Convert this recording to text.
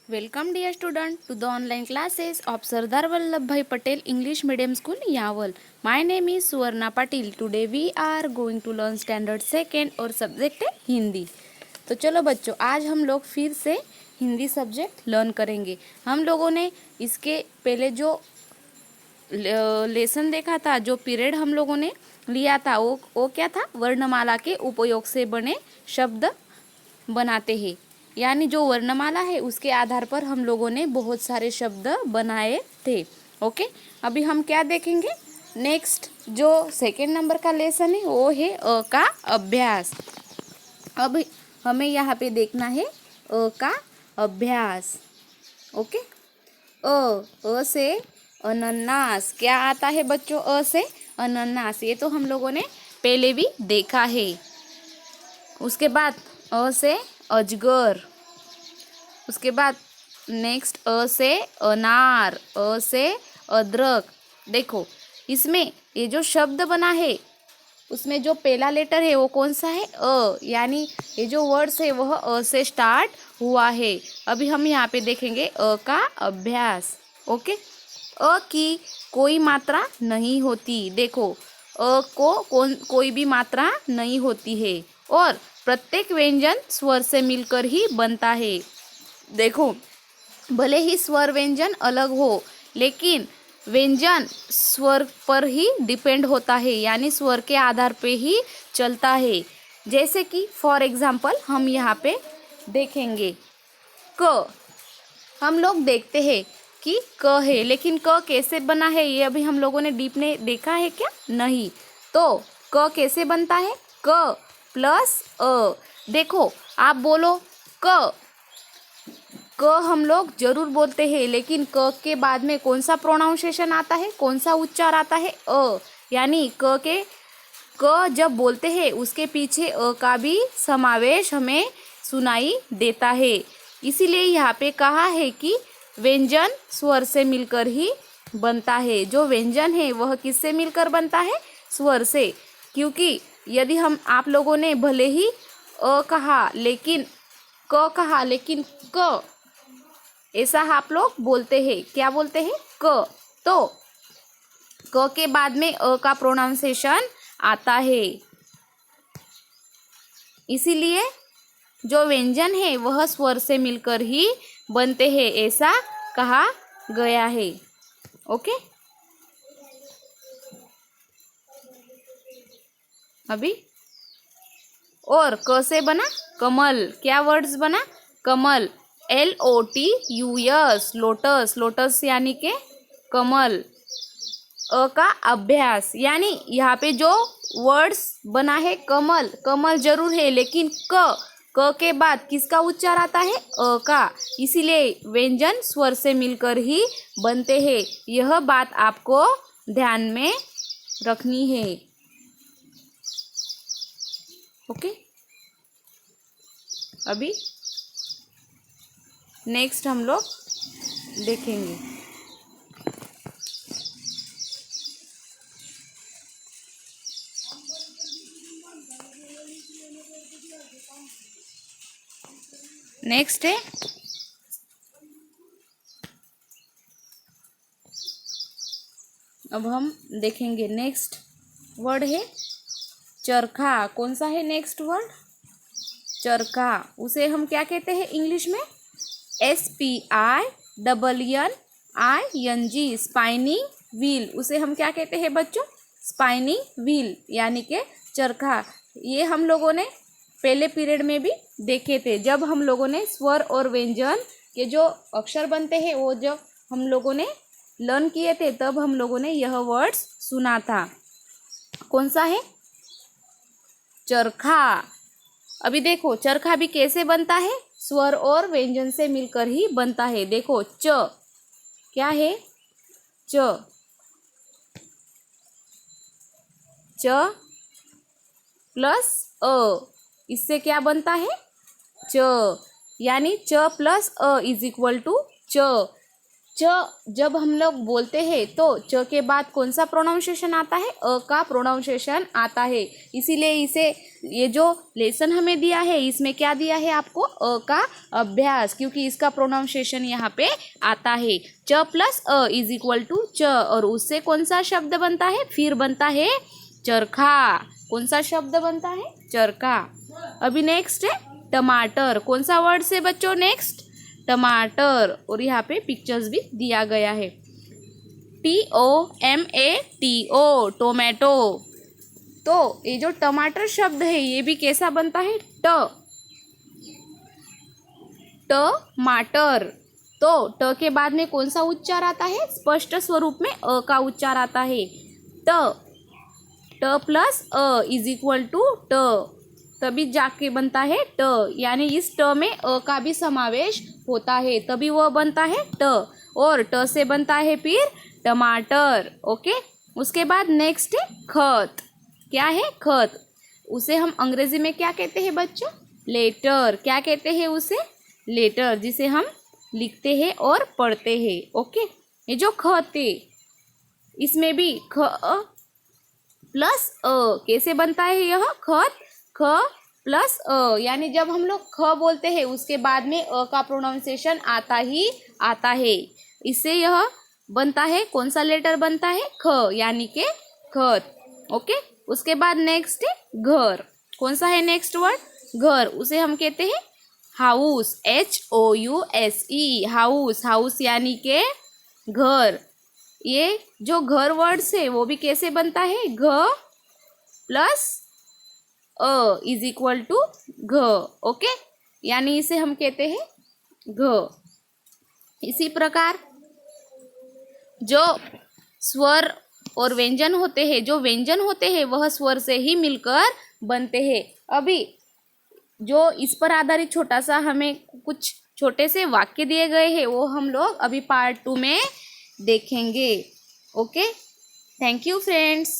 Welcome dear student to the online classes of Sardar Vallabhbhai Patel English Medium School Yaval. My name is Suvarna Patil. Today we are going to learn standard second और subject है हिंदी। तो चलो बच्चों, आज हम लोग फिर से हिंदी सब्जेक्ट लर्न करेंगे। हम लोगों ने इसके पहले जो लेसन देखा था, जो पीरियड हम लोगों ने लिया था, वो क्या था? वर्णमाला के उपयोग से बने शब्द बनाते हैं। यानी जो वर्णमाला है उसके आधार पर हम लोगों ने बहुत सारे शब्द बनाए थे। ओके, अभी हम क्या देखेंगे? नेक्स्ट जो सेकेंड नंबर का लेसन है वो है अ का अभ्यास। अब हमें यहाँ पे देखना है अ का अभ्यास। ओके, अ से अनन्नास। क्या आता है बच्चों अ से? अनन्नास। ये तो हम लोगों ने पहले भी देखा है। उसके बाद अ से अजगर। उसके बाद नेक्स्ट अ से अनार, अ से अदरक। देखो इसमें ये जो शब्द बना है उसमें जो पहला लेटर है वो कौन सा है? अ। यानी ये जो वर्ड्स है वह अ से स्टार्ट हुआ है। अभी हम यहाँ पे देखेंगे अ का अभ्यास। ओके, अ की कोई मात्रा नहीं होती। देखो अ को कोई भी मात्रा नहीं होती है और प्रत्येक व्यंजन स्वर से मिलकर ही बनता है। देखो भले ही स्वर व्यंजन अलग हो लेकिन व्यंजन स्वर पर ही डिपेंड होता है, यानी स्वर के आधार पे ही चलता है। जैसे कि फॉर एग्जाम्पल हम यहाँ पे देखेंगे क। हम लोग देखते हैं कि क है, लेकिन क कैसे बना है ये अभी हम लोगों ने डीप ने देखा है क्या? नहीं। तो क कैसे बनता है? क प्लस अ। देखो आप बोलो क, क हम लोग जरूर बोलते हैं, लेकिन क के बाद में कौन सा प्रोनाउंसिएशन आता है, कौन सा उच्चार आता है? अ। यानी क जब बोलते हैं उसके पीछे अ का भी समावेश हमें सुनाई देता है। इसीलिए यहाँ पे कहा है कि व्यंजन स्वर से मिलकर ही बनता है। जो व्यंजन है वह किससे मिलकर बनता है? स्वर से। क्योंकि यदि हम आप लोगों ने भले ही अ कहा लेकिन क, ऐसा आप लोग बोलते हैं। क्या बोलते हैं? क। तो क के बाद में अ का प्रोनाउंसिएशन आता है। इसीलिए जो व्यंजन है वह स्वर से मिलकर ही बनते हैं, ऐसा कहा गया है। ओके, अभी और क से बना कमल। क्या वर्ड्स बना? कमल। LOTUS, lotus. लोटस यानी के कमल। अ का अभ्यास, यानी यहाँ पे जो वर्ड्स बना है कमल, कमल जरूर है लेकिन क के बाद किसका उच्चार आता है? अ का। इसीलिए व्यंजन स्वर से मिलकर ही बनते हैं। यह बात आपको ध्यान में रखनी है। ओके, अभी नेक्स्ट हम लोग देखेंगे नेक्स्ट है अब हम देखेंगे नेक्स्ट वर्ड है चरखा। कौन सा है नेक्स्ट वर्ड? चरखा। उसे हम क्या कहते हैं इंग्लिश में? SPINNING, spinning wheel. उसे हम क्या कहते हैं बच्चों? स्पाइनिंग व्हील यानी के चरखा। ये हम लोगों ने पहले पीरियड में भी देखे थे, जब हम लोगों ने स्वर और व्यंजन के जो अक्षर बनते हैं वो जब हम लोगों ने लर्न किए थे, तब हम लोगों ने यह वर्ड्स सुना था। कौन सा है? चरखा। अभी देखो चरखा भी कैसे बनता है? स्वर और व्यंजन से मिलकर ही बनता है। देखो च क्या है? च। च प्लस अ, इससे क्या बनता है? च। यानी च प्लस अ इज इक्वल टू च। च जब हम लोग बोलते हैं तो च के बाद कौन सा प्रोनाउंसिएशन आता है? अ का प्रोनाउंसिएशन आता है। इसीलिए इसे ये जो लेसन हमें दिया है इसमें क्या दिया है आपको? अ का अभ्यास, क्योंकि इसका प्रोनाउंसिएशन यहाँ पे आता है। च प्लस अ इज इक्वल टू च, और उससे कौन सा शब्द बनता है? फिर बनता है चरखा। कौन सा शब्द बनता है? चरखा। अभी नेक्स्ट है टमाटर। कौन सा वर्ड से बच्चों? नेक्स्ट टमाटर। और यहाँ पे पिक्चर्स भी दिया गया है। TOMATO, tomato. तो ये जो टमाटर शब्द है ये भी कैसा बनता है? टमाटर। तो ट के बाद में कौन सा उच्चार आता है? स्पष्ट स्वरूप में अ का उच्चार आता है। ट प्लस अ इज इक्वल टू ट, तभी जाके बनता है ट, यानी इस ट में अ का भी समावेश होता है, तभी वह बनता है ट। और ट से बनता है फिर टमाटर। ओके। उसके बाद नेक्स्ट है खत। क्या है? खत। उसे हम अंग्रेजी में क्या कहते हैं बच्चों? लेटर। क्या कहते हैं उसे? लेटर, जिसे हम लिखते हैं और पढ़ते हैं। ओके। ये जो खत है इसमें भी ख प्लस अ कैसे बनता है यह खत? ख प्लस अ, यानी जब हम लोग ख बोलते हैं उसके बाद में अ का प्रोनाउंसिएशन आता ही आता है। इससे यह बनता है, कौन सा लेटर बनता है? ख, यानी के खत। ओके। उसके बाद नेक्स्ट है घर। कौन सा है नेक्स्ट वर्ड? घर। उसे हम कहते हैं हाउस। HOUSE, house. हाउस यानी के घर। ये जो घर वर्ड्स है वो भी कैसे बनता है? घ प्लस अ इज इक्वल टू घ। ओके, यानी इसे हम कहते हैं घ। इसी प्रकार जो स्वर और व्यंजन होते हैं, जो व्यंजन होते हैं वह स्वर से ही मिलकर बनते हैं। अभी जो इस पर आधारित छोटा सा हमें कुछ छोटे से वाक्य दिए गए हैं वो हम लोग अभी पार्ट 2 में देखेंगे। Okay, thank you friends.